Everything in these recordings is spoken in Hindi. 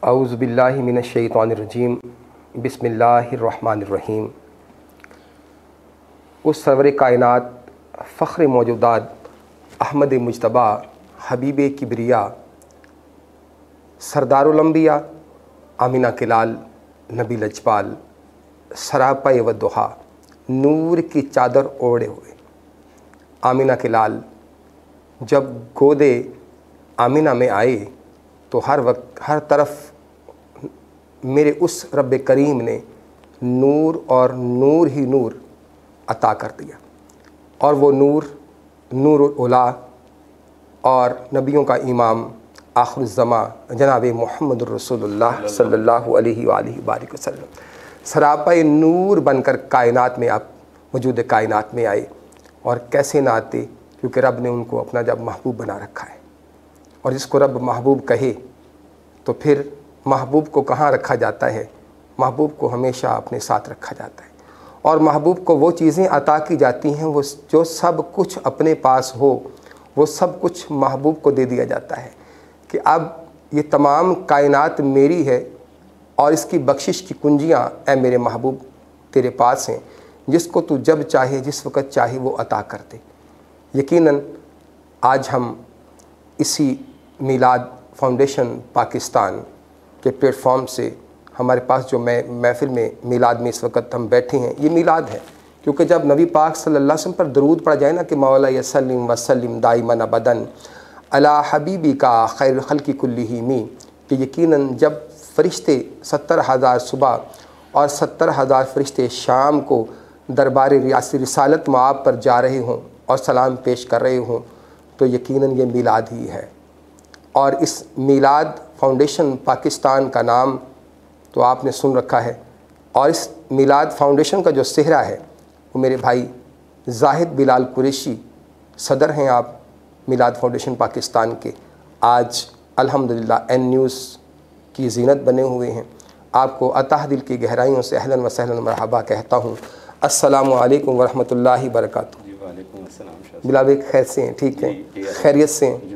औज़ु बिल्लाहि मिनश शैतानिर रजीम बिस्मिल्लाहिर रहमानिर रहीम। उस सरवर कायनात फ़ख्र मौजूदात अहमद मुज्तबा हबीब किबरिया सरदारुल अंबिया आमिना के लाल नबी लजपाल सरापा वद्दुहा नूर की चादर ओढ़े हुए आमिना के लाल जब गोदे आमिना में आए तो हर वक्त हर तरफ मेरे उस रब करीम ने नूर और नूर ही नूर अता कर दिया। और वो नूर नूरुल उला और नबियों का इमाम आखिरुज़्ज़मा जनाब मुहम्मदुर रसूलुल्लाह सल्लल्लाहु अलैहि वसल्लम सरापा नूर बनकर कायनात में आप वजूद कायनात में आए। और कैसे ना आते, क्योंकि रब ने उनको अपना जब महबूब बना रखा है। और जिसको रब महबूब कहे तो फिर महबूब को कहाँ रखा जाता है? महबूब को हमेशा अपने साथ रखा जाता है। और महबूब को वो चीज़ें अता की जाती हैं वो जो सब कुछ अपने पास हो, वो सब कुछ महबूब को दे दिया जाता है कि अब ये तमाम कायनात मेरी है और इसकी बख्शिश की कुंजियाँ ऐ मेरे महबूब तेरे पास हैं, जिसको तू जब चाहे जिस वक़्त चाहे वो अता कर दे। यकीनन आज हम इसी मीलाद फाउंडेशन पाकिस्तान के प्लेटफॉर्म से हमारे पास जो महफ़िल में मीलाद में इस वक्त हम बैठे हैं, ये मीलाद है। क्योंकि जब नबी पाक सल्लल्लाहु अलैहि वसल्लम पर दरूद पढ़ा जाए ना कि मौला यसल्लिम वसल्लिम दाइमन अबदन अला हबीबी का खैर खल्क़ि कुल्लिहिमी, कि यकीनन जब फ़रिश्ते 70,000 सुबह और 70,000 फ़रिश्ते शाम को दरबार रियासी रिसालत मआब पर जा रहे हों और सलाम पेश कर रहे हों, तो यकीनन ये मीलाद ही है। और इस मीलाद फाउंडेशन पाकिस्तान का नाम तो आपने सुन रखा है। और इस मीलाद फाउंडेशन का जो सेहरा है वो मेरे भाई जाहिद बिलाल कुरैशी सदर हैं आप मीलाद फाउंडेशन पाकिस्तान के। आज अल्हम्दुलिल्लाह एन न्यूज़ की ज़ीनत बने हुए हैं। आपको अताह दिल की गहराइयों से अहलन व सहलन मरहबा कहता हूँ। अस्सलामु अलैकुम वरहमतुल्लाहि वबरकातुहू। बिलाल भाई खैर से हैं? ठीक हैं, खैरियत से हैं?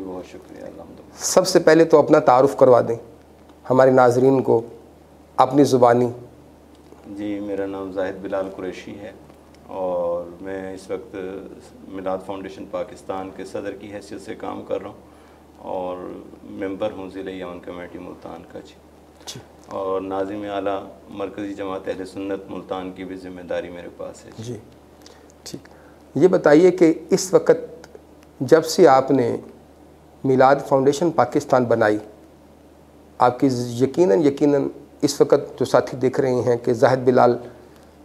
सबसे पहले तो अपना तारुफ़ करवा दें हमारे नाज़रीन को अपनी ज़ुबानी। जी, मेरा नाम जाहिद बिलाल कुरैशी है और मैं इस वक्त मीलाद फाउंडेशन पाकिस्तान के सदर की हैसियत से काम कर रहा हूँ और मेंबर हूँ ज़िले यमन कमेटी मुल्तान का। जी, और नाज़िम आला मरकज़ी जमात अहले सुन्नत मुल्तान की भी ज़िम्मेदारी मेरे पास है। जी ठीक, ये बताइए कि इस वक्त जब से आपने मीलाद फाउंडेशन पाकिस्तान बनाई, आपकी यकीनन इस वक्त जो साथी देख रहे हैं कि जाहिद बिलाल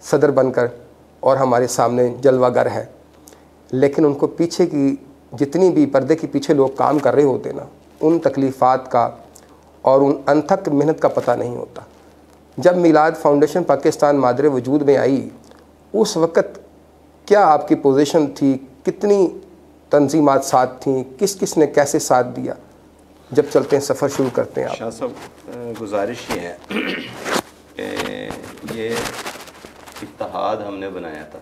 सदर बनकर और हमारे सामने जलवागर है, लेकिन उनको पीछे की जितनी भी पर्दे के पीछे लोग काम कर रहे होते ना, उन तकलीफ़ात का और उन अनथक मेहनत का पता नहीं होता। जब मीलाद फाउंडेशन पाकिस्तान मादरे वजूद में आई, उस वक़्त क्या आपकी पोजीशन थी? कितनी तंजीमात साथ थीं? किस किस ने कैसे साथ दिया? जब चलते हैं सफ़र शुरू करते हैं आप। शाह साहब, गुजारिश ये है कि ये इत्तेहाद हमने बनाया था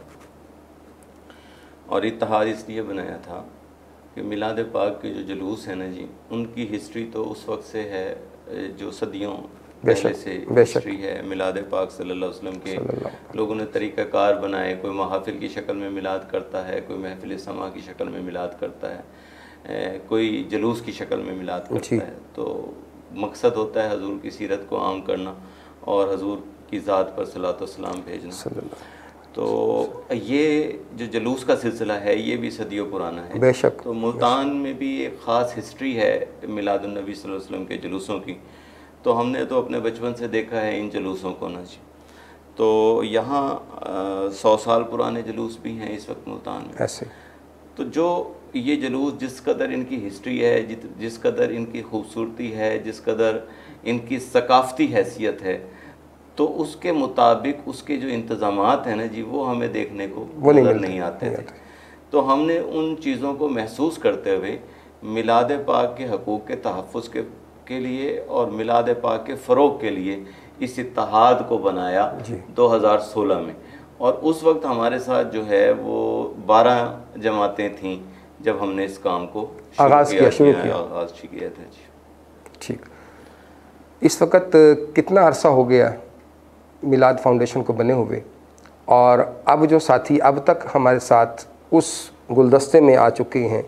और इत्तेहाद इसलिए बनाया था कि मिलाद पाक के जो जुलूस है ना जी, उनकी हिस्ट्री तो उस वक्त से है जो सदियों पहले से हिस्ट्री है। मिलाद पाक सल्लल्लाहु अलैहि वसल्लम के लोगों ने तरीक़ाकार बनाए। कोई महफ़िल की शक्ल में मिलाद करता है, कोई महफ़िल समा की शक्ल में मिलाद करता है, कोई जुलूस की शक्ल में मिलाद करता है। तो मकसद होता है हजूर की सीरत को आम करना और हजूर की ज़ात पर सलात व सलाम भेजना। तो ये जो जुलूस का सिलसिला है ये भी सदियों पुराना है। बेशक। तो मुल्तान में भी एक ख़ास हिस्ट्री है मिलादुन नबी सल्लल्लाहु अलैहि वसल्लम के जुलूसों की। तो हमने तो अपने बचपन से देखा है इन जुलूसों को ना जी। तो यहाँ 100 साल पुराने जुलूस भी हैं इस वक्त मुल्तान में ऐसे। तो जो ये जुलूस जिस कदर इनकी हिस्ट्री है, जिस कदर इनकी खूबसूरती है, जिस कदर इनकी सकाफ़ती हैसियत है, तो उसके मुताबिक उसके जो इंतज़ामात हैं ना जी, वो हमें देखने को नज़र नहीं आते थे। तो हमने उन चीज़ों को महसूस करते हुए मिलाद पाक के हकूक़ के तहफ़्फ़ुज़ के लिए और मिलाद पाक के फ़रोग़ के लिए इस इत्तेहाद को बनाया 2016 में। और उस वक्त हमारे साथ जो है वो 12 जमातें थीं जब हमने इस काम को आगाज़ किया था जी। ठीक। इस वक्त कितना अरसा हो गया मिलाद फाउंडेशन को बने हुए, और अब जो साथी अब तक हमारे साथ उस गुलदस्ते में आ चुके हैं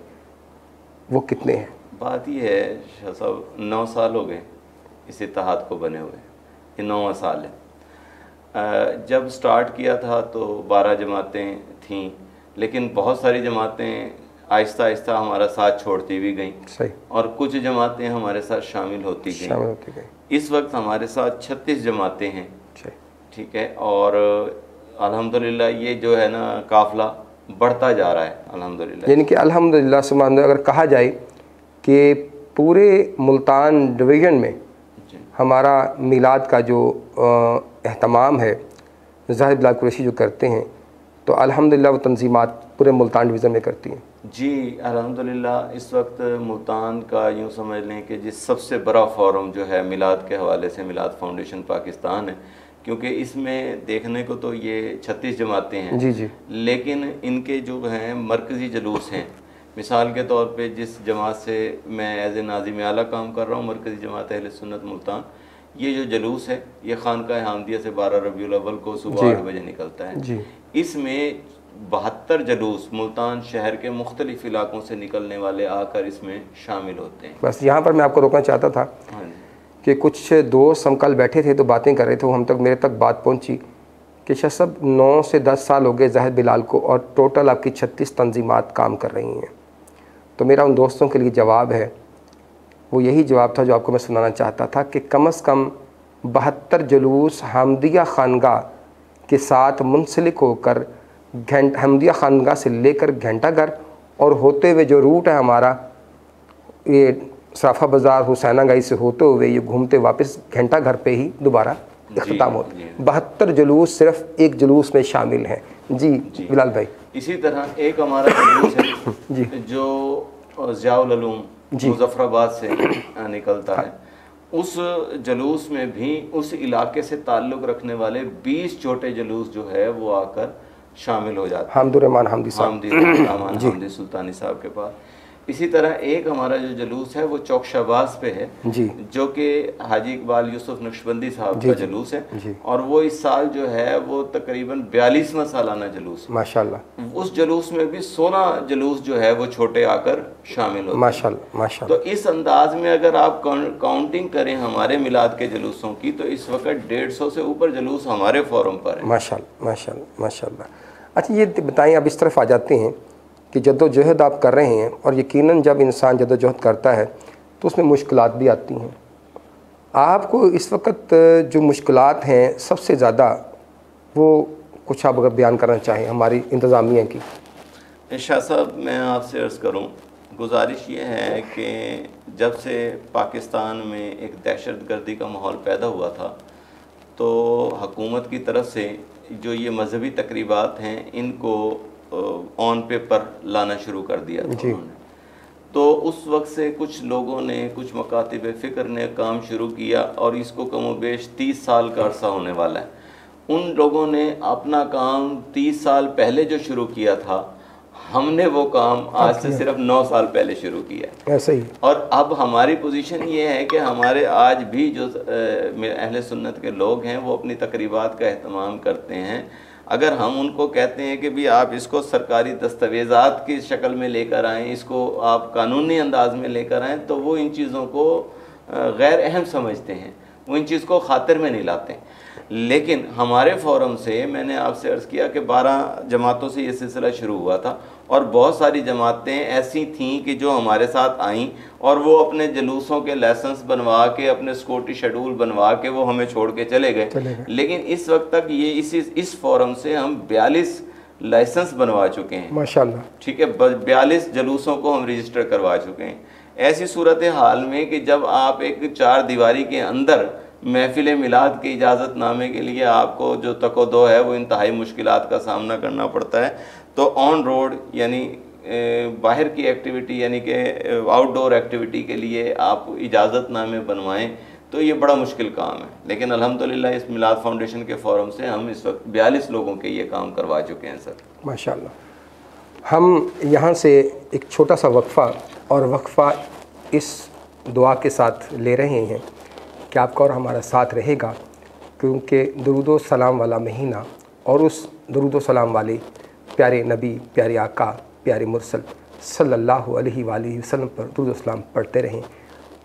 वो कितने हैं? बात ये है शाह साहब, 9 साल हो गए इस इत्तेहाद को बने हुए, ये 9वां साल है। जब स्टार्ट किया था तो 12 जमातें थीं, लेकिन बहुत सारी जमातें आहिस्ता आहिस्ता हमारा साथ छोड़ती भी गईं। सही। और कुछ जमातें हमारे साथ शामिल होती गईं। इस वक्त हमारे साथ 36 जमातें हैं। ठीक है, और अल्हम्दुलिल्लाह ये जो है ना काफ़िला बढ़ता जा रहा है अल्हम्दुलिल्लाह। यानी कि अल्हम्दुलिल्लाह सुभान अल्लाह, अगर कहा जाए कि पूरे मुल्तान डिवीज़न में हमारा मिलाद का जो एहतमाम है ज़ाहिर बिलाल कुरैशी जो करते हैं, तो अल्हम्दुलिल्लाह वो तंजीमात पूरे मुल्तान डिवीज़न में करती हैं। जी अल्हम्दुलिल्लाह, इस वक्त मुल्तान का यूँ समझ लें कि जिस सबसे बड़ा फोरम जो है मिलाद के हवाले से मिलाद फाउंडेशन पाकिस्तान है, क्योंकि इसमें देखने को तो ये 36 जमातें हैं। जी जी। लेकिन इनके जो हैं मरकज़ी जुलूस हैं, मिसाल के तौर पे जिस जमात से मैं एज़ ए नाज़िम आला काम कर रहा हूँ, मरकज़ी जमात अहले सुन्नत मुल्तान, ये जो जुलूस है ये खानका हामदिया से 12 रबीउल अव्वल को सुबह 8 बजे निकलता है। जी। इसमें 72 जुलूस मुल्तान शहर के मुख्तलिफ इलाकों से निकलने वाले आकर इसमें शामिल होते हैं। बस यहाँ पर मैं आपको रोकना चाहता था कि कुछ दोस्त हम कल बैठे थे तो बातें कर रहे थे, हम तक मेरे तक बात पहुँची कि शाह साहब 9 से 10 साल हो गए ज़ाहिद बिलाल को, और टोटल आपकी 36 तंजीमात काम कर रही हैं। तो मेरा उन दोस्तों के लिए जवाब है, वो यही जवाब था जो आपको मैं सुनाना चाहता था कि कम से कम 72 जुलूस हामदिया खानगाह के साथ मुंसलिक होकर हामदिया खानगाह से लेकर घंटाघर और होते हुए जो रूट है हमारा ये सराफा बाज़ार हुसैना गाई से होते हुए ये घूमते वापस घंटाघर पे ही दोबारा इख्तिताम होते हैं। 72 जुलूस सिर्फ एक जुलूस में शामिल हैं। जी बिलाल भाई। इसी तरह एक हमारा जुलूस है जी जो ज़ियाउल उलूम मुज़फ़्फ़राबाद से निकलता है। उस जुलूस में भी उस इलाके से ताल्लुक़ रखने वाले 20 छोटे जुलूस जो है वो आकर शामिल हो जाते हैं। हमदुर्रहमान हामदी सुल्तानी साहब के पास। इसी तरह एक हमारा जो जुलूस है वो चौक शहबाज पे है जी, जो कि हाजी इकबाल यूसुफ नक्शबंदी साहब का जुलूस है, और वो इस साल जो है वो तकरीबन 42वां सालाना जुलूस माशाल्लाह। उस जुलूस में भी 16 जुलूस जो है वो छोटे आकर शामिल होते माशाल्लाह माशाल्लाह। तो इस अंदाज में अगर आप काउंटिंग करें हमारे मिलाद के जुलूसों की, तो इस वक्त 150 से ऊपर जुलूस हमारे फोरम पर है। माशाल्लाह माशाल्लाह माशाल्लाह। अच्छा ये बताएं, अब इस तरफ आ जाते हैं कि जद्दोजहद आप कर रहे हैं, और यकीनन जब इंसान जद्दोजहद करता है तो उसमें मुश्किलात भी आती हैं। आपको इस वक्त जो मुश्किलात हैं सबसे ज़्यादा वो कुछ आप अगर बयान करना चाहें हमारी इंतज़ामिया की। शाह साहब मैं आपसे अर्ज़ करूं, गुजारिश ये है कि जब से पाकिस्तान में एक दहशतगर्दी का माहौल पैदा हुआ था, तो हुकूमत की तरफ से जो ये मजहबी तकरीबात हैं इनको ऑन पेपर लाना शुरू कर दिया था उन्होंने। तो उस वक्त से कुछ लोगों ने, कुछ मकातिब फ़िक्र ने काम शुरू किया, और इसको कमोबेश 30 साल का अरसा होने वाला है। उन लोगों ने अपना काम 30 साल पहले जो शुरू किया था, हमने वो काम आज से सिर्फ 9 साल पहले शुरू किया। ऐसे ही। और अब हमारी पोजीशन ये है कि हमारे आज भी जो अहले सुन्नत के लोग हैं वो अपनी तकरीबात का एहतमाम करते हैं। अगर हम उनको कहते हैं कि भी आप इसको सरकारी दस्तावेज़ात की शक्ल में लेकर आएँ, इसको आप कानूनी अंदाज में लेकर आएँ, तो वो इन चीज़ों को गैर अहम समझते हैं, वो इन चीज़ को खातिर में नहीं लाते। लेकिन हमारे फोरम से मैंने आपसे अर्ज़ किया कि 12 जमातों से ये सिलसिला शुरू हुआ था, और बहुत सारी जमातें ऐसी थीं कि जो हमारे साथ आईं और वो अपने जुलूसों के लाइसेंस बनवा के, अपने सिक्योरिटी शेड्यूल बनवा के वो हमें छोड़ के चले गए। लेकिन इस वक्त तक ये इस फोरम से हम 42 लाइसेंस बनवा चुके हैं माशाल्लाह। ठीक है, 42 जुलूसों को हम रजिस्टर करवा चुके हैं। ऐसी सूरत हाल में कि जब आप एक 4 दीवारी के अंदर महफिल मिलाद के इजाज़तनामे के लिए आपको जो तको-दो है वो इंतहाई मुश्किलात का सामना करना पड़ता है, तो ऑन रोड यानी बाहर की एक्टिविटी यानी कि आउटडोर एक्टिविटी के लिए आप इजाज़तनामे बनवाएं, तो ये बड़ा मुश्किल काम है। लेकिन अल्हम्दुलिल्लाह इस मिलाद फाउंडेशन के फोरम से हम इस वक्त 42 लोगों के ये काम करवा चुके हैं सर माशाल्लाह। हम यहाँ से एक छोटा सा वक्फ़ा, और वक्फ़ा इस दुआ के साथ ले रहे हैं कि आपका और हमारा साथ रहेगा, क्योंकि दुरूद सलाम वाला महीना और उस दुरूद सलाम वाले प्यारे नबी, प्यारे आका, प्यारे मुरसल सल्लल्लाहु अलैहि वसल्लम पर दुरूद सलाम पढ़ते रहें।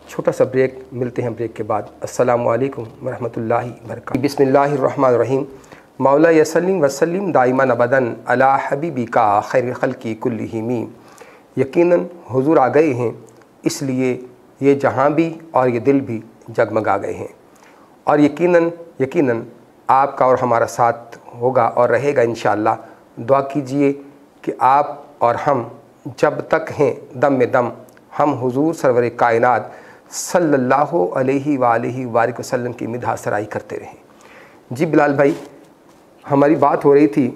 छोटा सा ब्रेक, मिलते हैं ब्रेक के बाद। अस्सलामु अलैकुम वरहमतुल्लाहि वबरकातुहू। बिस्मिल्लाहिर्रहमानिर्रहीम। मौला यसल्लिम वसल्लिम दाइमन अबदन अला हबीबिका खैर खल्की कुल्लिहिम। यकीनन हुजूर आ गए हैं, इसलिए ये जहाँ भी और ये दिल भी जगमगा गए हैं, और यकीनन आपका और हमारा साथ होगा और रहेगा इंशाअल्लाह। दुआ कीजिए कि आप और हम जब तक हैं दम में दम, हम हुजूर सरवर कायनात सल्लल्लाहु अलैहि वसल्लम की मिदह सराई करते रहें। जी बिलाल भाई, हमारी बात हो रही थी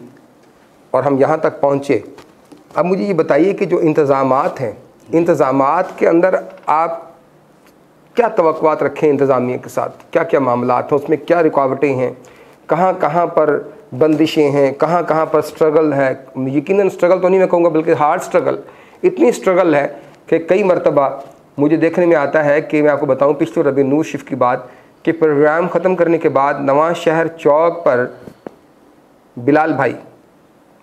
और हम यहाँ तक पहुँचे। अब मुझे ये बताइए कि जो इंतज़ामात हैं, इंतज़ामात के अंदर आप क्या तवक्कुआत रखें इंतज़ामिया के साथ, क्या क्या मामलात हैं, उसमें क्या रुकावटें हैं, कहाँ कहाँ पर बंदिशें हैं, कहाँ कहाँ पर स्ट्रगल है। यकीनन स्ट्रगल तो नहीं मैं कहूँगा, बल्कि हार्ड स्ट्रगल, इतनी स्ट्रगल है कि कई मरतबा मुझे देखने में आता है कि मैं आपको बताऊँ, पिछले रबी नूर शिफ्ट की बात कि प्रोग्राम ख़त्म करने के बाद नवाज शहर चौक पर बिलाल भाई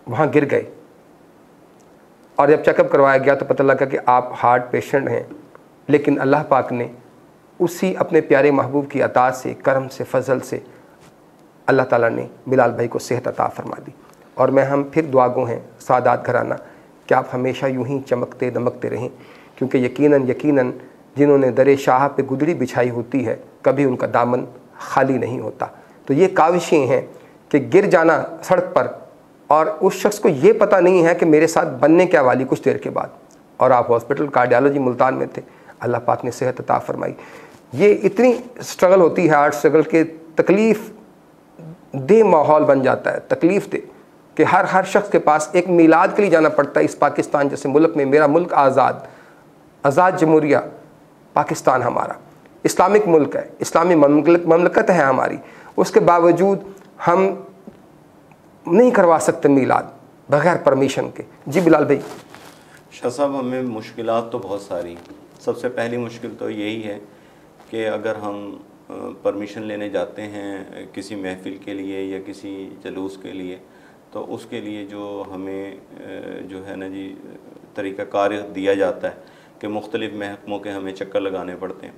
वहाँ गिर गए, और जब चेकअप करवाया गया तो पता लगा कि आप हार्ट पेशेंट हैं। लेकिन अल्लाह पाक ने उसी अपने प्यारे महबूब की अता से, करम से, फ़ज़ल से अल्लाह ताला ने बिलाल भाई को सेहत अता फरमा दी। और मैं हम फिर दुआगो हैं सादात घराना कि आप हमेशा यूं ही चमकते दमकते रहें, क्योंकि यकीनन जिन्होंने दरे शाह पे गुदड़ी बिछाई होती है, कभी उनका दामन खाली नहीं होता। तो ये काविशें हैं कि गिर जाना सड़क पर और उस शख्स को ये पता नहीं है कि मेरे साथ बनने क्या वाली कुछ देर के बाद, और आप हॉस्पिटल कार्डियोलॉजी मुल्तान में थे, अल्लाह पाक ने सेहत अता फरमाई। ये इतनी स्ट्रगल होती है, हार्ट स्ट्रगल के तकलीफ़ दे माहौल बन जाता है, तकलीफ़ दे कि हर शख्स के पास एक मीलाद के लिए जाना पड़ता है। इस पाकिस्तान जैसे मुल्क में, मेरा मुल्क आज़ाद जमहूरिया पाकिस्तान हमारा इस्लामिक मुल्क है, इस्लामी ममलकत है हमारी, उसके बावजूद हम नहीं करवा सकते मीलाद बग़ैर परमिशन के। जी बिलाल भाई। शाह साहब, हमें मुश्किलात तो बहुत सारी। सबसे पहली मुश्किल तो यही है कि अगर हम परमिशन लेने जाते हैं किसी महफ़िल के लिए या किसी जलूस के लिए, तो उसके लिए जो हमें जो है ना जी तरीक़ाकार दिया जाता है कि मुख्तलिफ़ महकमों के हमें चक्कर लगाने पड़ते हैं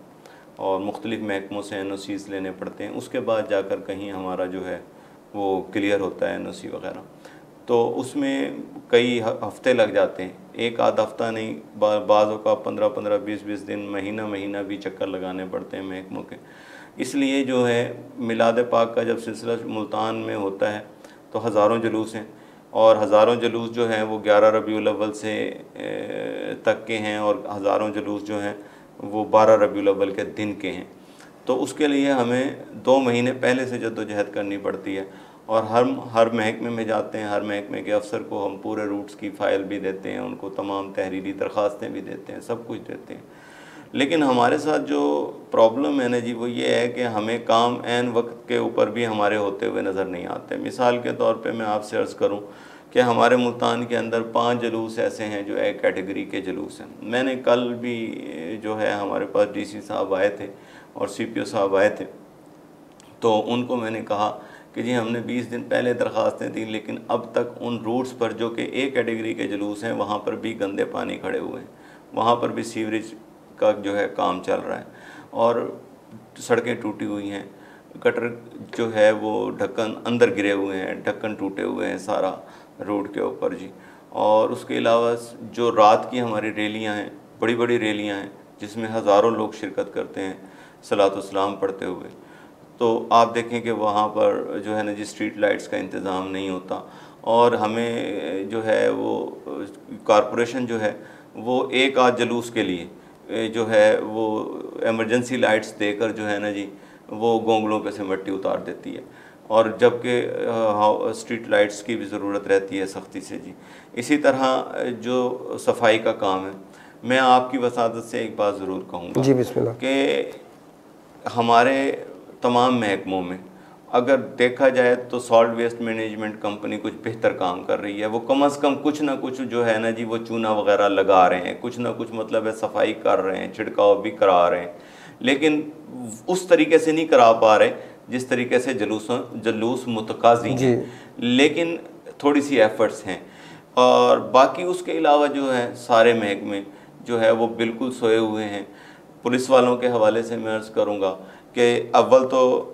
और मुख्तलिफ़ महकमों से NOCs लेने पड़ते हैं। उसके बाद जाकर कहीं हमारा जो है वो क्लियर होता है NOC वग़ैरह। तो उसमें कई हफ़्ते लग जाते हैं, एक आध हफ़्ता नहीं, बाज़ों का 15-15, 20-20 दिन, महीना भी चक्कर लगाने पड़ते हैं महकमों के। इसलिए जो है मिलाद पाक का जब सिलसिला मुल्तान में होता है तो हज़ारों जुलूस हैं, और हज़ारों जुलूस जो हैं वो 11 रबीउल अव्वल से तक के हैं, और हज़ारों जुलूस जो हैं वो 12 रबीउल अव्वल के दिन के हैं। तो उसके लिए हमें 2 महीने पहले से जद्दोजहद करनी पड़ती है, और हर महकमे में जाते हैं, हर महकमे के अफसर को हम पूरे रूट्स की फ़ाइल भी देते हैं, उनको तमाम तहरीरी दरख्वास्तें भी देते हैं, सब कुछ देते हैं। लेकिन हमारे साथ जो प्रॉब्लम है ना जी, वो ये है कि हमें काम ऐन वक्त के ऊपर भी हमारे होते हुए नज़र नहीं आते। मिसाल के तौर पे मैं आपसे अर्ज़ करूं कि हमारे मुल्तान के अंदर 5 जुलूस ऐसे हैं जो एक कैटेगरी के जुलूस हैं। मैंने कल भी जो है हमारे पास DC साहब आए थे और CPO साहब आए थे, तो उनको मैंने कहा कि जी हमने 20 दिन पहले दरख्वास्तें दी, लेकिन अब तक उन रूट्स पर जो कि एक कैटेगरी के जुलूस हैं वहाँ पर भी गंदे पानी खड़े हुए हैं, वहाँ पर भी सीवरेज का जो है काम चल रहा है, और सड़कें टूटी हुई हैं, गटर जो है वो ढक्कन अंदर गिरे हुए हैं, ढक्कन टूटे हुए हैं सारा रोड के ऊपर जी। और उसके अलावा जो रात की हमारी रैलियाँ हैं, बड़ी बड़ी रैलियाँ हैं जिसमें हज़ारों लोग शिरकत करते हैं सलातो सलाम पढ़ते हुए, तो आप देखें कि वहाँ पर जो है ना जी स्ट्रीट लाइट्स का इंतज़ाम नहीं होता, और हमें जो है वो कॉरपोरेशन जो है वो एक आध जलूस के लिए जो है वो एमरजेंसी लाइट्स देकर जो है ना जी वो गोंगलों पे से मिट्टी उतार देती है, और जबकि स्ट्रीट लाइट्स की भी ज़रूरत रहती है सख्ती से जी। इसी तरह जो सफाई का काम है, मैं आपकी वसादत से एक बात ज़रूर कहूँगा जी बिस्मिल्लाह, कि हमारे तमाम महकमों में अगर देखा जाए तो सॉल्ट वेस्ट मैनेजमेंट कंपनी कुछ बेहतर काम कर रही है। वो कम अज़ कम कुछ ना कुछ जो है ना जी वो चूना वगैरह लगा रहे हैं, कुछ ना कुछ मतलब है सफाई कर रहे हैं, छिड़काव भी करा रहे हैं। लेकिन उस तरीके से नहीं करा पा रहे जिस तरीके से जलूस मुतकाज़ी हैं, लेकिन थोड़ी सी एफर्ट्स हैं। और बाकी उसके अलावा जो है सारे महकमे जो है वो बिल्कुल सोए हुए हैं। पुलिस वालों के हवाले से मैं अर्ज़ करूँगा कि अव्वल तो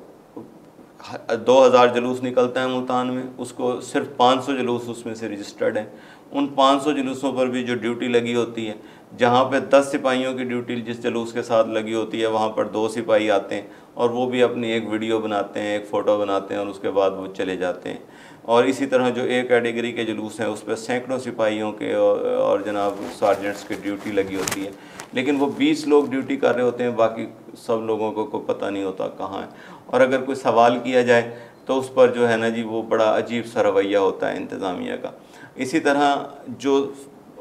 2000 जलूस निकलता है मुल्तान में, उसको सिर्फ 500 जलूस उसमें से रजिस्टर्ड हैं। उन 500 जुलूसों पर भी जो ड्यूटी लगी होती है, जहाँ पे 10 सिपाहियों की ड्यूटी जिस जुलूस के साथ लगी होती है, वहाँ पर 2 सिपाही आते हैं और वो भी अपनी एक वीडियो बनाते हैं, एक फ़ोटो बनाते हैं और उसके बाद वो चले जाते हैं। और इसी तरह जो ए कैटेगरी के जुलूस हैं उस पर सैकड़ों सिपाहियों के और जनाब सार्जेंट्स की ड्यूटी लगी होती है, लेकिन वो 20 लोग ड्यूटी कर रहे होते हैं, बाकी सब लोगों को पता नहीं होता कहाँ है। और अगर कोई सवाल किया जाए तो उस पर जो है ना जी वो बड़ा अजीब सा रवैया होता है इंतज़ामिया का। इसी तरह जो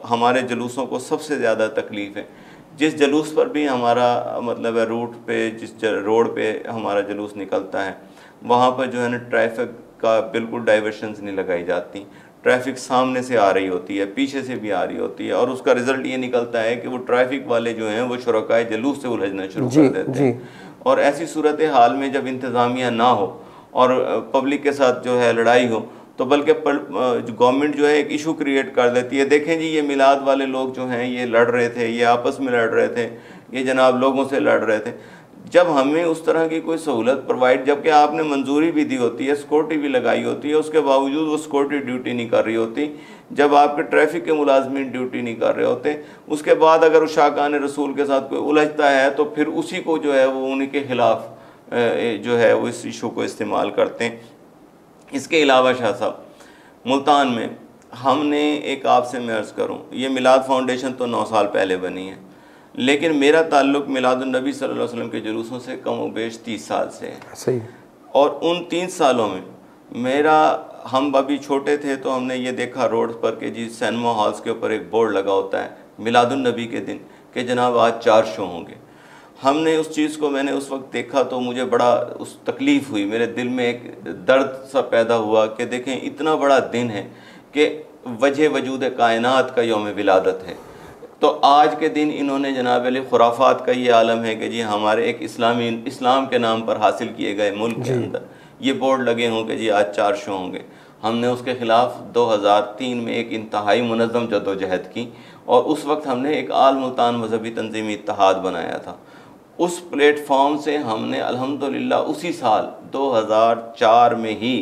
हमारे जुलूसों को सबसे ज़्यादा तकलीफ़ है, जिस जुलूस पर भी हमारा मतलब है रूट पे, जिस रोड पे हमारा जुलूस निकलता है, वहाँ पर जो है ना ट्रैफिक का बिल्कुल डाइवर्शंस नहीं लगाई जाती। ट्रैफिक सामने से आ रही होती है, पीछे से भी आ रही होती है, और उसका रिज़ल्ट ये निकलता है कि वो ट्रैफिक वाले जो हैं वो शुरकाए जुलूस से उलझना शुरू कर देते हैं। और ऐसी सूरत हाल में जब इंतज़ामिया ना हो और पब्लिक के साथ जो है लड़ाई हो, तो बल्कि गवर्नमेंट जो है एक इशू क्रिएट कर देती है। देखें जी, ये मिलाद वाले लोग जो हैं ये लड़ रहे थे, ये आपस में लड़ रहे थे, ये जनाब लोगों से लड़ रहे थे। जब हमें उस तरह की कोई सहूलत प्रोवाइड, जबकि आपने मंजूरी भी दी होती है, सिक्योरिटी भी लगाई होती है, उसके बावजूद वो सिक्योरिटी ड्यूटी नहीं कर रही होती, जब आपके ट्रैफिक के मुलाजमीन ड्यूटी नहीं कर रहे होते, उसके बाद अगर शाकान रसूल के साथ कोई उलझता है तो फिर उसी को जो है वो उनके खिलाफ जो है वो इस इशू को इस्तेमाल करते हैं। इसके अलावा शाह साहब, मुल्तान में हमने एक आपसे मैं अर्ज़ करूँ, ये मिलाद फाउंडेशन तो 9 साल पहले बनी है, लेकिन मेरा ताल्लुक़ मिलादुन्नबी सल्लल्लाहु अलैहि वसल्लम के जुलूसों से कम व बेश 30 साल से है। सही। और उन 3 सालों में हम अभी छोटे थे तो हमने ये देखा रोड पर कि जी सिनेमा हॉल्स के ऊपर एक बोर्ड लगा होता है मिलादुन्नबी के दिन कि जनाब आज 4 शो होंगे। हमने उस चीज़ को मैंने उस वक्त देखा तो मुझे बड़ा उस तकलीफ़ हुई, मेरे दिल में एक दर्द सा पैदा हुआ कि देखें इतना बड़ा दिन है कि वजह वजूद कायनात का यौम विलादत है, तो आज के दिन इन्होंने जनाब अली खुराफात का ये आलम है कि जी हमारे एक इस्लाम के नाम पर हासिल किए गए मुल्क के अंदर ये बोर्ड लगे होंगे जी आज 4 शो होंगे। हमने उसके ख़िलाफ़ 2003 में एक इंतहाई मुनज़्ज़म जद्दोजहद की और उस वक्त हमने एक आल मुल्तान मजहबी तंजीमी इत्तेहाद बनाया था। उस प्लेटफॉर्म से हमने अल्हम्दुलिल्लाह उसी साल 2004 में ही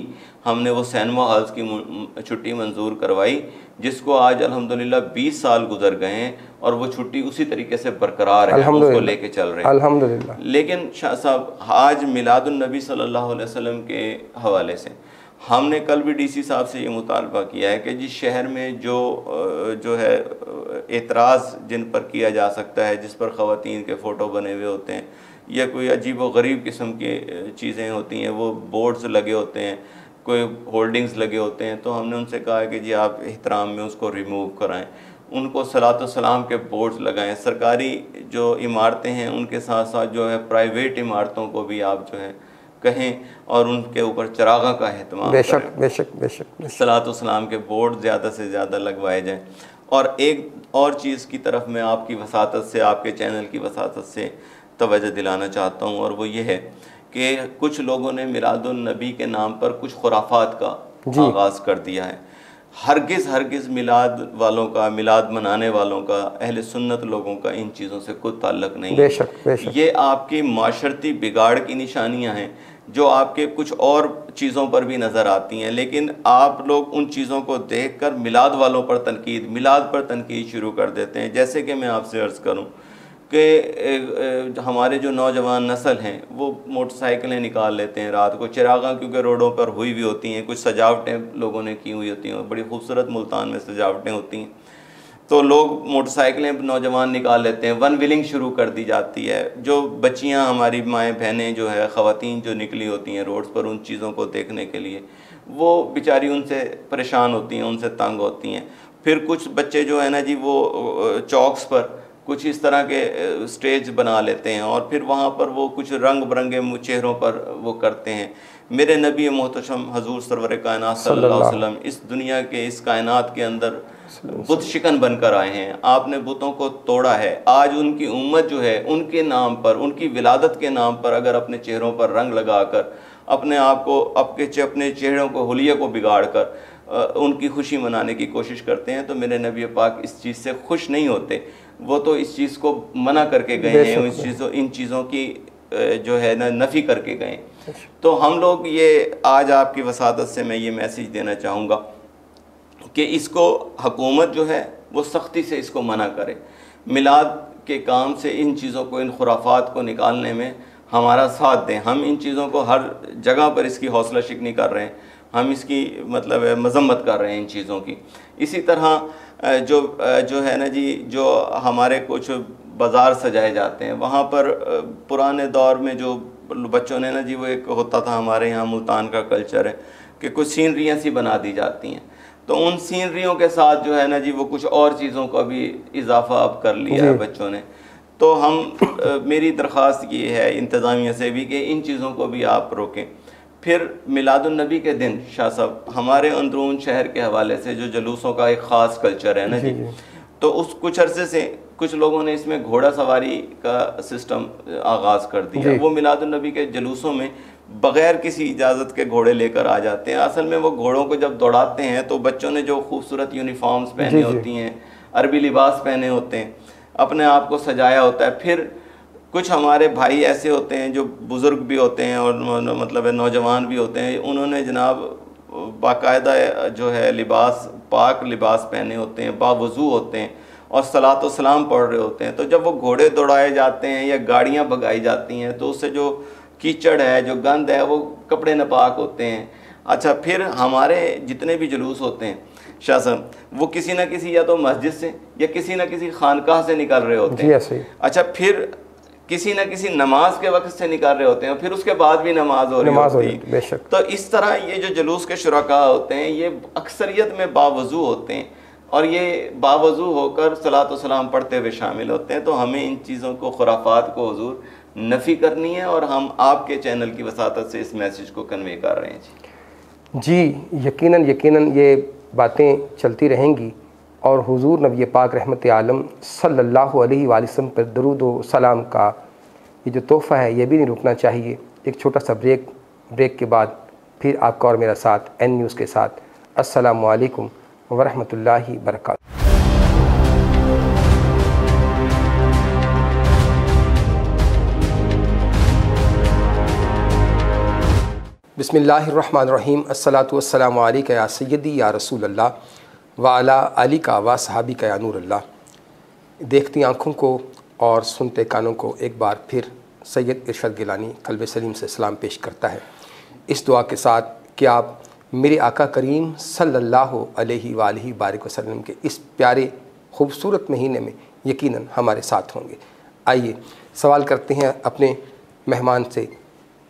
हमने वो सिनेमा हॉल्स की छुट्टी मंजूर करवाई, जिसको आज अल्हम्दुलिल्लाह 20 साल गुजर गए हैं और वो छुट्टी उसी तरीके से बरकरार है, उसको लेके चल रहे हैं अल्हम्दुलिल्लाह। लेकिन शाह साहब, आज मिलादुन्नबी सल्लल्लाहु अलैहि वसल्लम के हवाले से हमने कल भी डीसी साहब से ये मुतालबा किया है कि जिस शहर में जो है एतराज़ जिन पर किया जा सकता है, जिस पर ख़वातीन के फ़ोटो बने हुए होते हैं या कोई अजीब व गरीब किस्म की चीज़ें होती हैं, वो बोर्ड्स लगे होते हैं, कोई होल्डिंग्स लगे होते हैं, तो हमने उनसे कहा है कि जी आप एहतराम में उसको रिमूव कराएं, उनको सलात व सलाम के बोर्ड्स लगाएं। सरकारी जो इमारतें हैं उनके साथ साथ जो है प्राइवेट इमारतों को भी आप जो है कहें और उनके ऊपर चरागा का एहतमाम बेशक बेशक बेशक सलात व सलाम के बोर्ड ज़्यादा से ज़्यादा लगवाए जाएँ। और एक और चीज़ की तरफ मैं आपकी वसातत से, आपके चैनल की वसातत से तवज्जो दिलाना चाहता हूँ, और वो ये है कि कुछ लोगों ने मिलादुन्नबी के नाम पर कुछ खुराफात का आगाज़ कर दिया है। हरगिज़ मिलाद वालों का, मिलाद मनाने वालों का, अहले सुन्नत लोगों का इन चीज़ों से कोई ताल्लुक़ नहीं है। बेशक बेशक। ये आपकी माशरती बिगाड़ की निशानियाँ हैं जो आपके कुछ और चीज़ों पर भी नज़र आती हैं, लेकिन आप लोग उन चीज़ों को देखकर मिलाद वालों पर तनकीद, मिलाद पर तनकीद शुरू कर देते हैं। जैसे कि मैं आपसे अर्ज़ करूं कि हमारे जो नौजवान नस्ल हैं वो मोटरसाइकिलें निकाल लेते हैं रात को, चिरागां क्योंकि रोडों पर हुई भी होती हैं, कुछ सजावटें लोगों ने की हुई होती हैं, बड़ी खूबसूरत मुल्तान में सजावटें होती हैं, तो लोग मोटरसाइकिलें नौजवान निकाल लेते हैं, वन व्हीलिंग शुरू कर दी जाती है। जो बच्चियां, हमारी माएँ बहनें जो है, ख़वातीन जो निकली होती हैं रोड्स पर उन चीज़ों को देखने के लिए, वो बेचारी उनसे परेशान होती हैं, उनसे तंग होती हैं। फिर कुछ बच्चे जो है ना जी वो चौक्स पर कुछ इस तरह के स्टेज बना लेते हैं और फिर वहाँ पर वो कुछ रंग बिरंगे चेहरों पर वो करते हैं। मेरे नबी मोहतरम हजूर सरवर कायनात सल्लल्लाहु अलैहि वसल्लम इस दुनिया के, इस कायनात के अंदर बुत शिकन बनकर आए हैं, आपने बुतों को तोड़ा है। आज उनकी उम्मत जो है उनके नाम पर, उनकी विलादत के नाम पर अगर अपने चेहरों पर रंग लगाकर अपने आप को, अपने चेहरों को, हुलिये को बिगाड़ कर उनकी खुशी मनाने की कोशिश करते हैं, तो मेरे नबी पाक इस चीज़ से खुश नहीं होते। वो तो इस चीज़ को मना करके गए हैं, इन चीज़ों की जो है ना नफ़ी करके गए। तो हम लोग ये आज आपकी वसादत से मैं ये मैसेज देना चाहूँगा कि इसको हुकूमत जो है वो सख्ती से इसको मना करे। मिलाद के काम से इन चीज़ों को, इन खुराफात को निकालने में हमारा साथ दें। हम इन चीज़ों को हर जगह पर इसकी हौसला शिकनी कर रहे हैं, हम इसकी मतलब मजम्मत कर रहे हैं इन चीज़ों की। इसी तरह जो है ना जी, जो हमारे कुछ बाज़ार सजाए जाते हैं, वहाँ पर पुराने दौर में जो बच्चों ने ना जी, वो एक होता था हमारे यहाँ मुल्तान का कल्चर है कि कुछ सीनरियाँ सी बना दी जाती हैं, तो उन सीनरियों के साथ जो है ना जी वो कुछ और चीज़ों का भी इजाफा अब कर लिया है बच्चों ने। तो हम मेरी दरख्वास्त ये है इंतज़ामिया से भी कि इन चीज़ों को भी आप रोकें। फिर मिलादुन्नबी के दिन शाह साहब, हमारे अंदरून शहर के हवाले से जो जुलूसों का एक ख़ास कल्चर है ना जी, तो उस कुछ अरसे से कुछ लोगों ने इसमें घोड़ा सवारी का सिस्टम आगाज़ कर दिया। वो मिलादुन्नबी के जुलूसों में बग़ैर किसी इजाज़त के घोड़े लेकर आ जाते हैं। असल में वो घोड़ों को जब दौड़ाते हैं तो बच्चों ने जो खूबसूरत यूनिफॉर्म्स पहने होती हैं, अरबी लिबास पहने होते हैं, अपने आप को सजाया होता है। फिर कुछ हमारे भाई ऐसे होते हैं जो बुज़ुर्ग भी होते हैं और मतलब नौजवान भी होते हैं, उन्होंने जनाब बाकायदा जो है लिबास, पाक लिबास पहने होते हैं, बावज़ू होते हैं और सलात व सलाम पढ़ रहे होते हैं। तो जब वो घोड़े दौड़ाए जाते हैं या गाड़ियाँ भगाई जाती हैं तो उससे जो कीचड़ है, जो गंद है, वो कपड़े नापाक होते हैं। अच्छा, फिर हमारे जितने भी जुलूस होते हैं शाह साहब, वो किसी न किसी या तो मस्जिद से या किसी न किसी खानकाह से निकल रहे होते हैं। अच्छा, फिर किसी न किसी नमाज के वक्त से निकाल रहे होते हैं, फिर उसके बाद भी नमाज हो रही होती है। बेशक। तो इस तरह ये जो जुलूस के शुरका होते हैं ये अक्सरियत में बावज़ू होते हैं और ये बावज़ू होकर सलात व सलाम पढ़ते हुए शामिल होते हैं। तो हमें इन चीज़ों को, खुराफात को हुजूर नफ़ी करनी है और हम आपके चैनल की वसातत से इस मैसेज को कन्वे कर रहे हैं जी। यकीनन ये बातें चलती रहेंगी और हुजूर नबी पाक रहमत आलम सल्लल्लाहु अलैहि वसल्लम पर दरूद व सलाम का ये जो तोहफ़ा है ये भी नहीं रुकना चाहिए। एक छोटा सा ब्रेक के बाद फिर आपका और मेरा साथ एन न्यूज़ के साथ। अस्सलामु अलैकुम व रहमतुल्लाहि बरकातहू। बिस्मिल्लाहिर्रहमानिर्रहीम। अस्सलातु वस्सलामु अलैका या सय्यदी या रसूल अल्लाह व अला आलिका व सहाबिका या नूर अल्लाह। देखती आँखों को और सुनते कानों को एक बार फिर सैयद इरशाद गिलानी क़ल्ब सलीम से सलाम पेश करता है, इस दुआ के साथ कि आप मेरे आका करीम सल्लल्लाहु अलैहि वालैहि बारिक वसल्लम के इस प्यारे खूबसूरत महीने में यकीनन हमारे साथ होंगे। आइए सवाल करते हैं अपने मेहमान से।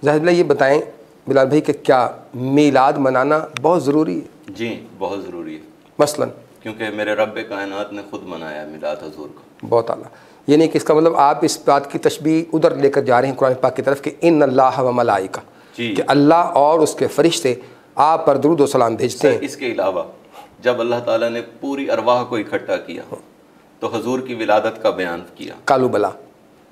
ज़ाहिर ये बताएं बिलाल भाई कि क्या मीलाद मनाना बहुत ज़रूरी है? जी, बहुत ज़रूरी है। मसलन क्योंकि मेरे रब कायनात ने खुद मनाया मिलाद हुजूर का। बहुत आला। ये नहीं कि इसका मतलब आप इस बात की तशबीह उधर लेकर जा रहे हैं कुरान पाक की तरफ कि इन्नल्लाह व मलाइका, कि अल्लाह और उसके फरिश्ते आप पर दुरूद व सलाम भेजते हैं। इसके अलावा जब अल्लाह ताला ने पूरी अरवाह को इकट्ठा किया तो हुजूर की विलादत का बयान किया, कालू बला।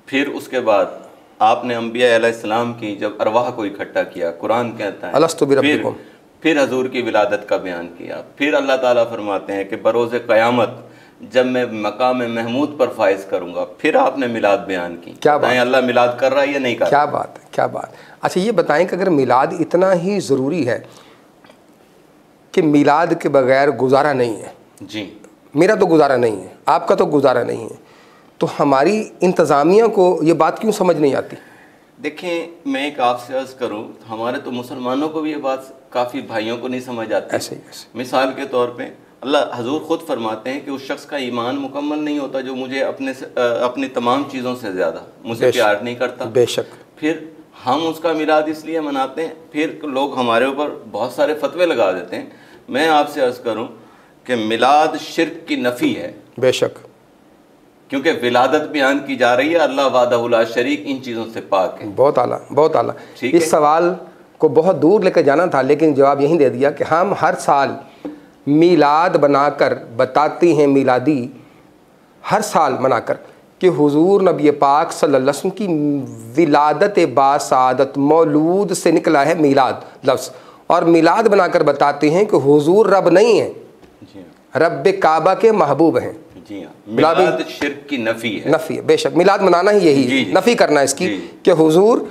फिर उसके बाद आपने अंबिया अलैहिस्सलाम की जब अरवाह को इकट्ठा किया, कुरान कहता है अलस्तु बिरब्बिकुम, फिर हजूर की विलादत का बयान किया। फिर अल्लाह ताला फरमाते हैं कि बरोज़ क़यामत जब मैं मकाम महमूद पर फाइज करूँगा, फिर आपने मिलाद बयान की। क्या बात, अल्लाह मिलाद कर रहा है या नहीं कर रहा? क्या बात है, क्या बात। अच्छा ये बताएं कि अगर मिलाद इतना ही ज़रूरी है कि मिलाद के बगैर गुजारा नहीं है, जी मेरा तो गुजारा नहीं है, आपका तो गुजारा नहीं है, तो हमारी इंतज़ामिया को ये बात क्यों समझ नहीं आती? देखें, मैं एक आपसे अर्ज़ करूँ, हमारे तो मुसलमानों को भी ये बात काफ़ी भाइयों को नहीं समझ आती। ऐसे। मिसाल के तौर पे अल्लाह हजूर ख़ुद फरमाते हैं कि उस शख्स का ईमान मुकम्मल नहीं होता जो मुझे अपनी तमाम चीज़ों से ज़्यादा मुझे प्यार नहीं करता। बेशक। फिर हम उसका मिलाद इसलिए मनाते हैं, फिर लोग हमारे ऊपर बहुत सारे फतवे लगा देते हैं। मैं आपसे अर्ज़ करूँ कि मिलाद शिर्क की नफ़ी है। बेशक। क्योंकि विलादत बयान की जा रही है, अल्लाह वाहदहु ला शरीक इन चीज़ों से पाक है। बहुत आला, बहुत आला। इस सवाल को बहुत दूर लेकर जाना था लेकिन जवाब यही दे दिया कि हम हर साल मीलाद बनाकर बताती हैं, मीलादी हर साल मनाकर, कि हुजूर नबी पाक सल्लल्लाहु अलैहि वसल्लम की विलादत बासादत मौलूद से निकला है मीलाद लफ्ज़, और मीलाद बनाकर बताते हैं कि हुजूर रब नहीं है, रब काबा के महबूब हैं। जी हाँ, मिलाद शिर्क की नफ़ी है। नफ़ी है, बेशक मिलाद मनाना ही यही है, नफ़ी करना है इसकी कि हुजूर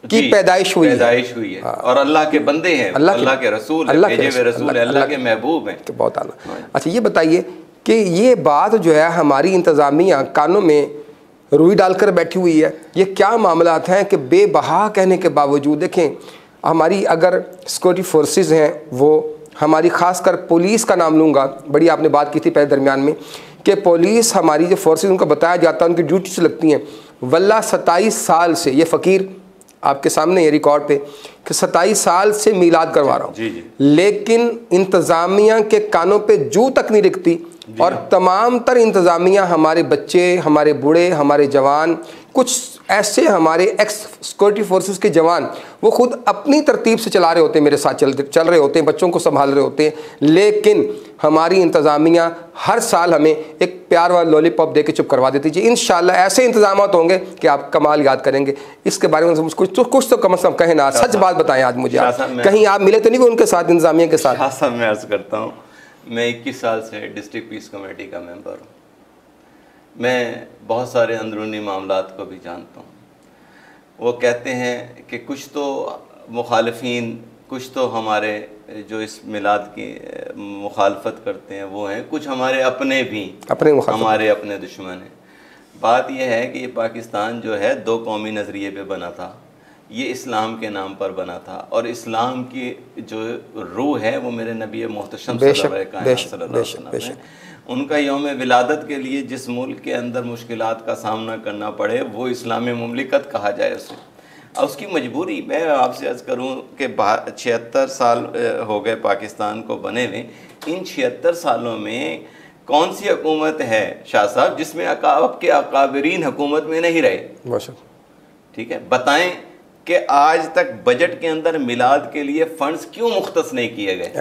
की पैदाइश हुई है और अल्लाह के बंदे हैं, अल्लाह के रसूल हैं, भेजे हुए रसूल हैं, अल्लाह के महबूब हैं। बहुत आला। अच्छा ये बताइए कि ये बात जो है हमारी इंतज़ामिया कानों में रुई डालकर बैठी हुई है, ये क्या मामलात हैं कि बेबहा कहने के बावजूद, देखें हमारी अगर सिक्योरिटी फोर्सेस हैं, वो हमारी ख़ासकर पुलिस का नाम लूँगा, बड़ी आपने बात की थी पहले दरमियान में कि पुलिस हमारी जो फोर्सेस उनको बताया जाता है उनकी ड्यूटी से लगती हैं। वल्ला 27 साल से, ये फ़कीर आपके सामने ये रिकॉर्ड पे कि 27 साल से मीलाद करवा रहा हूँ, लेकिन इंतज़ामिया के कानों पे जू तक नहीं रिकती, और तमाम तर इंतज़ामिया, हमारे बच्चे, हमारे बूढ़े, हमारे जवान, कुछ ऐसे हमारे एक्स सिक्योरिटी फोर्सेस के जवान, वो खुद अपनी तरतीब से चला रहे होते हैं, मेरे साथ चल रहे होते हैं, बच्चों को संभाल रहे होते हैं, लेकिन हमारी इंतज़ामिया हर साल हमें एक प्यार वाला लॉलीपॉप दे के चुप करवा देती है। इंशाल्लाह ऐसे इंतजामात होंगे कि आप कमाल याद करेंगे। इसके बारे में कुछ तो कम से कम कहें ना, सच बात बताएं आज मुझे, कहीं आप मिले तो नहीं उनके साथ, इंतजामिया के साथ? मैं अर्ज़ करता हूँ, मैं 21 साल से डिस्ट्रिक्ट पीस कमेटी का मेंबर हूँ, मैं बहुत सारे अंदरूनी मामलात को भी जानता हूँ। वो कहते हैं कि कुछ तो मुखालिफिन, कुछ तो हमारे जो इस मिलाद की मुखालफत करते हैं वो हैं, कुछ हमारे अपने भी हमारे अपने दुश्मन हैं। बात यह है कि ये पाकिस्तान जो है 2 कौमी नज़रिए पे बना था, ये इस्लाम के नाम पर बना था, और इस्लाम की जो रूह है वो मेरे नबी मोहतरम सल्लल्लाहु अलैहि वसल्लम है। उनका यौम विलादत के लिए जिस मुल्क के अंदर मुश्किलात का सामना करना पड़े वो इस्लामी मुमलिकत कहा जाए उसे, और उसकी मजबूरी। मैं आपसे अर्ज़ करूँ कि 76 साल हो गए पाकिस्तान को बने हुए, इन 76 सालों में कौन सी हुकूमत है शाह साहब जिसमें आपके अकाबरीन हुकूमत में नहीं रहे? ठीक है, बताएं कि आज तक बजट के अंदर मिलाद के लिए फंड्स क्यों मुख्तस नहीं किए गए?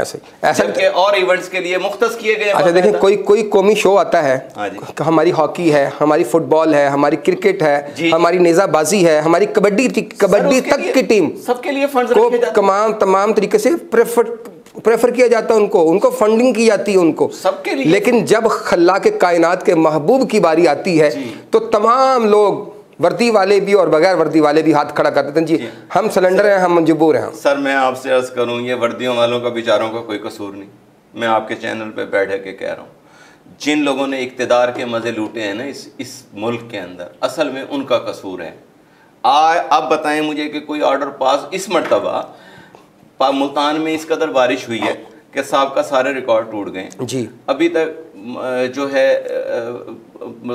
ऐसे के और इवेंट्स के लिए मुख्तस किए गए। अच्छा देखें, कोई कौमी शो आता है, हमारी हॉकी है, हमारी फुटबॉल है, हमारी क्रिकेट है, हमारी नेज़ाबाजी है, हमारी कबड्डी तक की टीम, सबके लिए फंड्स रखे जाते हैं, तमाम तरीके से प्रेफर किया जाता है, उनको फंडिंग की जाती है उनको सबके लिए। लेकिन जब खल्ला के कायनात के महबूब की बारी आती है तो तमाम लोग, वर्दी वाले भी और बगैर वर्दी वाले भी, हाथ खड़ा कर देते हैं, जी हम सिलेंडर हैं, हम मजबूर हैं। सर मैं आपसे अर्ज़ करूं, ये वर्दियों वालों का, बेचारों का कोई कसूर नहीं। मैं आपके चैनल पे बैठ के कह रहा हूं, जिन लोगों ने इक़्तिदार के मज़े लूटे हैं ना इस मुल्क के अंदर, असल में उनका कसूर है। अब बताएं मुझे कि कोई ऑर्डर पास इस मरतबा मुल्तान में इस कदर बारिश हुई है कि साहब का सारे रिकॉर्ड टूट गए जी। अभी तक जो है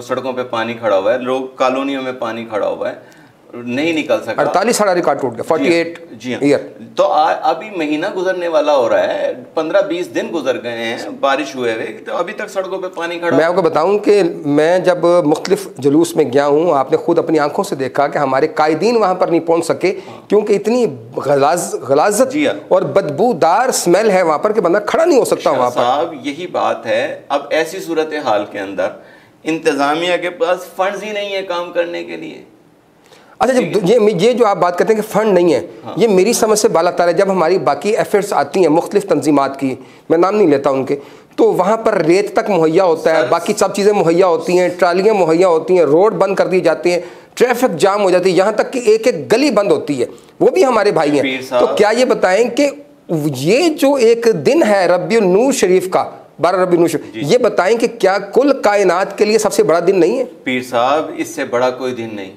सड़कों पे पानी खड़ा हुआ है, लोग कॉलोनियों में पानी खड़ा हुआ है, नहीं निकल सका। 48 सारा रिकॉर्ड टूट गया, 48 जी हाँ। तो अभी महीना गुजरने वाला हो रहा है, 15-20 दिन गुजर गए हैं बारिश हुए हुए, तो अभी तक सड़कों पे पानी खड़ा। मैं आपको बताऊं कि मैं जब मुख्तलिफ जुलूस में गया हूं, आपने खुद अपनी आंखों से देखा कि हमारे कायदीन वहां पर नहीं पहुंच सके क्योंकि इतनी गलाजत और बदबूदार स्मेल है वहां पर कि बंदा खड़ा नहीं हो सकता वहां पर। साहब यही बात है, अब ऐसी सूरत हाल के अंदर इंतजामिया के पास फंड्स ही नहीं है काम करने के लिए। अच्छा, जब ये जो आप बात करते हैं कि फ़ंड नहीं है, हाँ। ये मेरी समझ से बालातर है। जब हमारी बाकी एफर्ट्स आती हैं मुख्तलिफ तंजीमात की, मैं नाम नहीं लेता उनके, तो वहाँ पर रेत तक मुहैया होता है, बाकी सब चीज़ें मुहैया होती हैं, ट्रालियाँ मुहैया होती हैं, रोड बंद कर दी जाती हैं, ट्रैफिक जाम हो जाती है, यहाँ तक कि एक एक गली बंद होती है, वो भी हमारे भाई हैं। तो क्या ये बताएं कि ये जो एक दिन है रबी नूर शरीफ का, 12 रबी नूर शरीफ, ये बताएं कि क्या कुल कायनात के लिए सबसे बड़ा दिन नहीं है? पीर साहब, इससे बड़ा कोई दिन नहीं,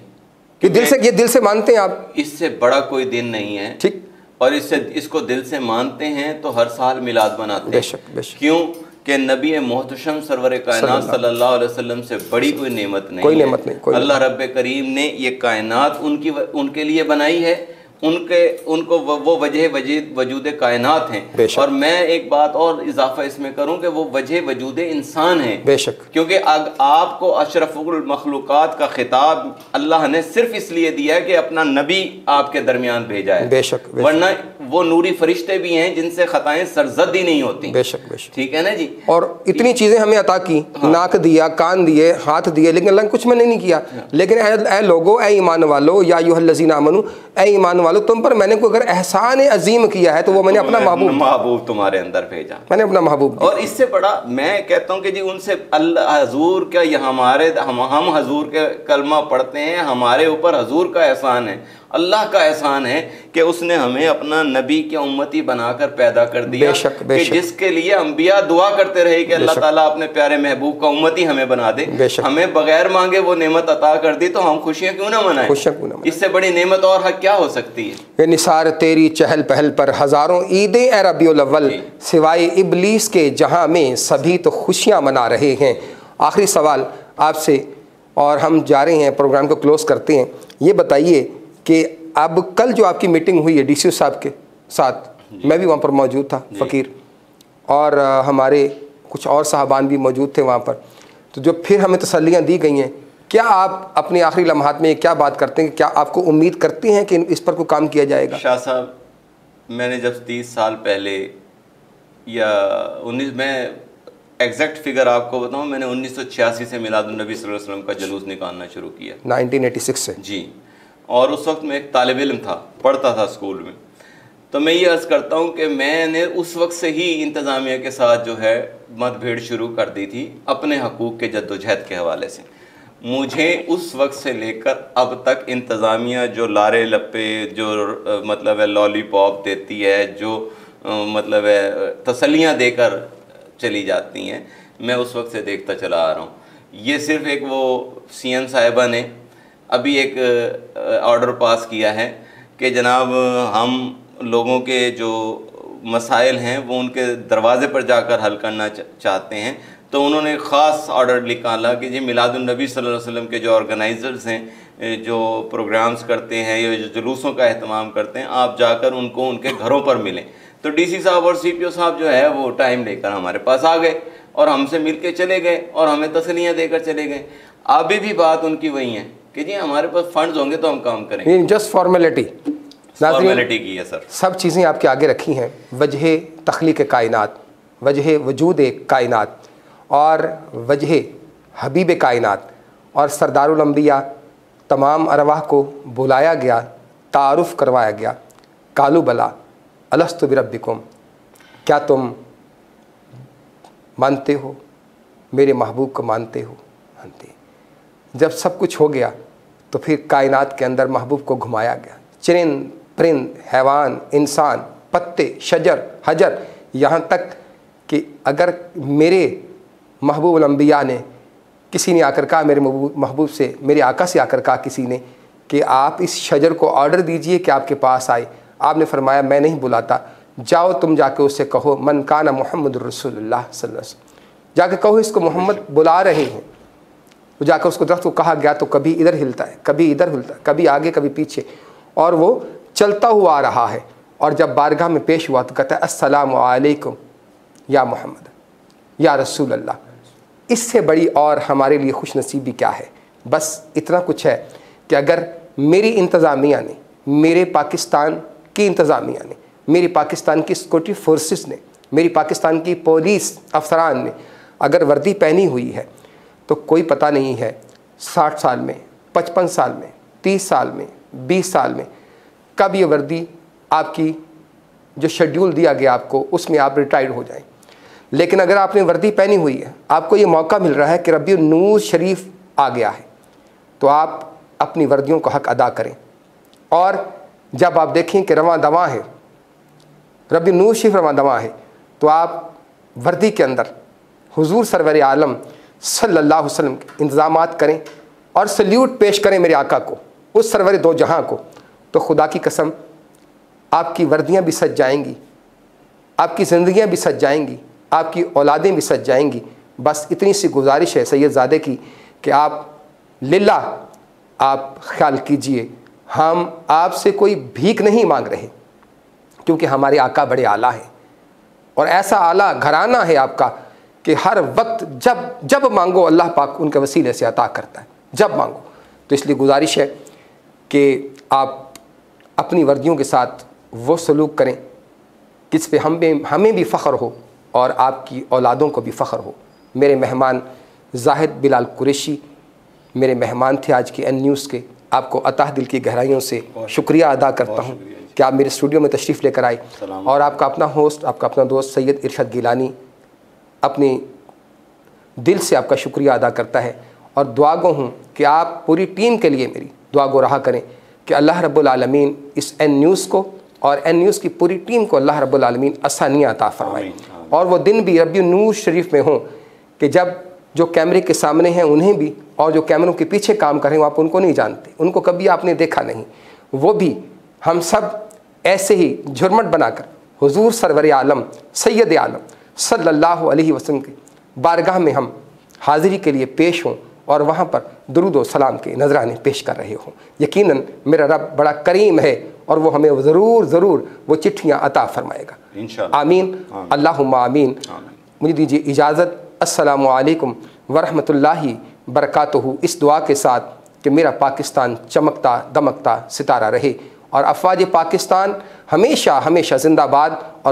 ये दिल से मानते हैं आप? इससे बड़ा कोई दिन नहीं है, ठीक। और इसको दिल से मानते हैं तो हर साल मिलाद मनाते हैं। बेशक। क्यों कि नबी मोहतरम सरवर कायनात सल्लल्लाहु अलैहि वसल्लम से बड़ी कोई नेमत नहीं। अल्लाह रब्बे करीम ने ये कायनात उनके लिए बनाई है, उनको वो वजूद कायनात हैं। और मैं एक बात और इजाफा इसमें करूं कि वो वजह वजूद इंसान है, बेशक। क्योंकि आपको अशरफुल मखलूकात का खिताब अल्लाह ने सिर्फ इसलिए दिया है कि अपना नबी आपके दरमियान भेजा है, बेशक। वरना वो नूरी फरिश्ते भी हैं जिनसे खताएं सरजद ही नहीं होती। बेशक बेशक, ठीक है ना जी। और इतनी चीज़ें हमें अता की, नाक दिया, कान दिए, हाथ दिए, लेकिन अल्लाह ने कुछ मैंने नहीं किया। लेकिन ए लोगो, ए ईमान वालो, या अय्युहल्लज़ीना आमनू, ए ईमान वालो, तुम पर मैंने कोई अगर एहसान अजीम किया है तो वो मैंने अपना महबूब तुम्हारे अंदर भेजा, मैंने अपना महबूब। और इससे बड़ा मैं कहता हूँ कि जी उनसे अल्लाह हजूर का, ये हमारे हम हजूर के कलमा पढ़ते हैं, हमारे ऊपर हजूर का एहसान है, अल्लाह का एहसान है कि उसने हमें अपना नबी के उम्मती बनाकर पैदा कर दिया। बेशक, बेशक। कि जिसके लिए अंबिया दुआ करते रहे कि अल्लाह ताला अपने प्यारे महबूब का उम्मती हमें बना दे, हमें बगैर मांगे वो नेमत अता कर दी, तो हम खुशियाँ क्यों ना मनाएं? खुशियाँ क्यों ना मनाएं? इससे बड़ी नेमत और हक क्या हो सकती है? ये निसार तेरी चहल पहल पर हज़ारों ईदें ए रबीउल अव्वल, सिवाय इबलीस के जहाँ में सभी तो खुशियाँ मना रहे हैं। आखिरी सवाल आपसे और हम जा रहे हैं, प्रोग्राम को क्लोज़ करते हैं। ये बताइए कि अब कल जो आपकी मीटिंग हुई है DCO साहब के साथ, मैं भी वहाँ पर मौजूद था, फ़कीर, और हमारे कुछ और साहबान भी मौजूद थे वहाँ पर, तो जो फिर हमें तसल्लियाँ दी गई हैं, क्या आप अपने आखिरी लम्हात में क्या बात करते हैं? क्या आपको उम्मीद करते हैं कि इस पर कोई काम किया जाएगा? शाह साहब, मैंने जब 30 साल पहले या 19, मैं एग्जैक्ट फिगर आपको बताऊं, मैंने 1986 से मिलादुन्नबी सल्लल्लाहु अलैहि वसल्लम का जुलूस निकालना शुरू किया, 1986 से जी। और उस वक्त मैं एक तालिब इल्म था, पढ़ता था स्कूल में। तो मैं ये अर्ज़ करता हूँ कि मैंने उस वक्त से ही इंतज़ामिया के साथ जो है मतभेड़ शुरू कर दी थी अपने हकूक़ के जद्दोजहद के हवाले से। मुझे उस वक्त से लेकर अब तक इंतज़ामिया जो लारे लप्पे, जो मतलब है लॉलीपॉप देती है, जो मतलब है तसल्लियाँ देकर चली जाती हैं, मैं उस वक्त से देखता चला आ रहा हूँ। ये सिर्फ़ एक वो CN साहिबा ने अभी एक ऑर्डर पास किया है कि जनाब हम लोगों के जो मसाइल हैं वो उनके दरवाज़े पर जाकर हल करना चाहते हैं, तो उन्होंने ख़ास ऑर्डर निकाला कि जी मिलादुन्नबी सल्लल्लाहु अलैहि वसल्लम के जो ऑर्गेनाइज़र्स हैं, जो प्रोग्राम्स करते हैं या जो जुलूसों का अहतमाम करते हैं, आप जाकर उनको उनके घरों पर मिलें। तो DC साहब और CPO साहब जो है वो टाइम लेकर हमारे पास आ गए और हमसे मिल के चले गए और हमें तसल्लियाँ देकर चले गए। अभी भी बात उनकी वही है कि जी हमारे पास फंड्स होंगे तो हम काम करेंगे। जस्ट फॉर्मेलिटी की है सर। सब चीज़ें आपके आगे रखी हैं, वजह तख्लीक़ कायनात, वजह वजूद कायनात, और वजह हबीब कायनात, और सरदारुल अंबिया तमाम अरवाह को बुलाया गया, तारुफ़ करवाया गया। कालू बला अलस्तु बिरब्बिकुम, क्या तुम मानते हो, मेरे महबूब को मानते हो? मानते। जब सब कुछ हो गया तो फिर कायनात के अंदर महबूब को घुमाया गया। चरिंद, परिंद, हैवान, इंसान, पत्ते, शजर, हजर, यहाँ तक कि अगर मेरे महबूब अंबिया ने, किसी ने आकर कहा मेरे महबूब से, मेरे आका से आकर कहा किसी ने कि आप इस शजर को ऑर्डर दीजिए कि आपके पास आए, आपने फरमाया मैं नहीं बुलाता, जाओ तुम जाके उससे कहो मन काना मुहम्मदुर रसूलुल्लाह सल्लल्लाहु अलैहि वसल्लम, जाके कहो इसको मोहम्मद बुला रहे हैं। वो जाकर उसको दरख्त को कहा गया तो कभी इधर हिलता है, कभी इधर हिलता है, कभी आगे कभी पीछे, और वो चलता हुआ आ रहा है। और जब बारगाह में पेश हुआ तो कहता है अस्सलामु अलैकुम या मोहम्मद या रसूल अल्लाह। इससे बड़ी और हमारे लिए खुश नसीबी क्या है? बस इतना कुछ है कि अगर मेरी इंतज़ामिया ने, मेरे पाकिस्तान की इंतज़ामिया ने, मेरी पाकिस्तान की सिक्योरिटी फोर्सेस ने, मेरी पाकिस्तान की पुलिस अफसरान ने अगर वर्दी पहनी हुई है तो कोई पता नहीं है 60 साल में, 55 साल में, 30 साल में, 20 साल में कब ये वर्दी आपकी जो शेड्यूल दिया गया आपको उसमें आप रिटायर्ड हो जाएं। लेकिन अगर आपने वर्दी पहनी हुई है, आपको ये मौका मिल रहा है कि रबीउन नूर शरीफ आ गया है, तो आप अपनी वर्दियों का हक अदा करें। और जब आप देखें कि रवां दवा है, रबीउन नूर शरीफ रवां दवा है, तो आप वर्दी के अंदर हुजूर सरवर आलम सल्लल्लाहु अलैहि वसल्लम के इंतज़ामात करें और सल्यूट पेश करें मेरे आका को, उस सरवर दो जहां को। तो खुदा की कसम आपकी वर्दियां भी सज जाएंगी, आपकी ज़िंदगियां भी सज जाएंगी, आपकी औलादें भी सज जाएंगी। बस इतनी सी गुजारिश है सैयदज़ादे की कि आप लिल्लाह आप ख्याल कीजिए, हम आपसे कोई भीख नहीं मांग रहे, क्योंकि हमारे आका बड़े आला हैं और ऐसा आला घराना है आपका कि हर वक्त जब मांगो अल्लाह पाक उनके वसीले से अता करता है, जब मांगो। तो इसलिए गुजारिश है कि आप अपनी वर्दियों के साथ वो सलूक करें किस पे हमें भी फ़ख्र हो और आपकी औलादों को भी फ़ख्र हो। मेरे मेहमान ज़ाहिद बिलाल कुरैशी मेरे मेहमान थे आज के एन न्यूज़ के। आपको अताह दिल की गहराइयों से शुक्रिया अदा करता हूँ कि आप मेरे स्टूडियो में तशरीफ़ लेकर आए। और आपका अपना होस्ट, आपका अपना दोस्त सैयद इरशाद गिलानी अपनी दिल से आपका शुक्रिया अदा करता है और दुआ गो हूँ कि आप पूरी टीम के लिए मेरी दुआ गो रहा करें कि अल्लाह रब्बुल आलमीन इस एन न्यूज़ को और एन न्यूज़ की पूरी टीम को अल्लाह रब्बुल आलमीन आसानियाँ अता फरमाए। और वो दिन भी रब्बी नूर शरीफ में हों कि जब जो कैमरे के सामने हैं उन्हें भी, और जो कैमरों के पीछे काम कर रहे हैं आप उनको नहीं जानते, उनको कभी आपने देखा नहीं, वो भी हम सब ऐसे ही झुरमट बनाकर हुजूर सरवर आलम सैयद आलम सल्लल्लाहु अलैहि वसल्लम की बारगाह में हम हाज़िरी के लिए पेश हों और वहाँ पर दुरूद व सलाम के नजराने पेश कर रहे हों। यकीनन मेरा रब बड़ा करीम है और वो हमें ज़रूर वो चिट्ठियाँ अता फरमाएगा इंशाअल्लाह। आमीन अल्लाहुम्मा आमीन। मुझे दीजिए इजाज़त। अस्सलामु अलैकुम वरहमतुल्लाहि बरकातुहू, इस दुआ के साथ कि मेरा पाकिस्तान चमकता दमकता सितारा रहे और अफ़वाज पाकिस्तान हमेशा हमेशा ज़िंदाबाद और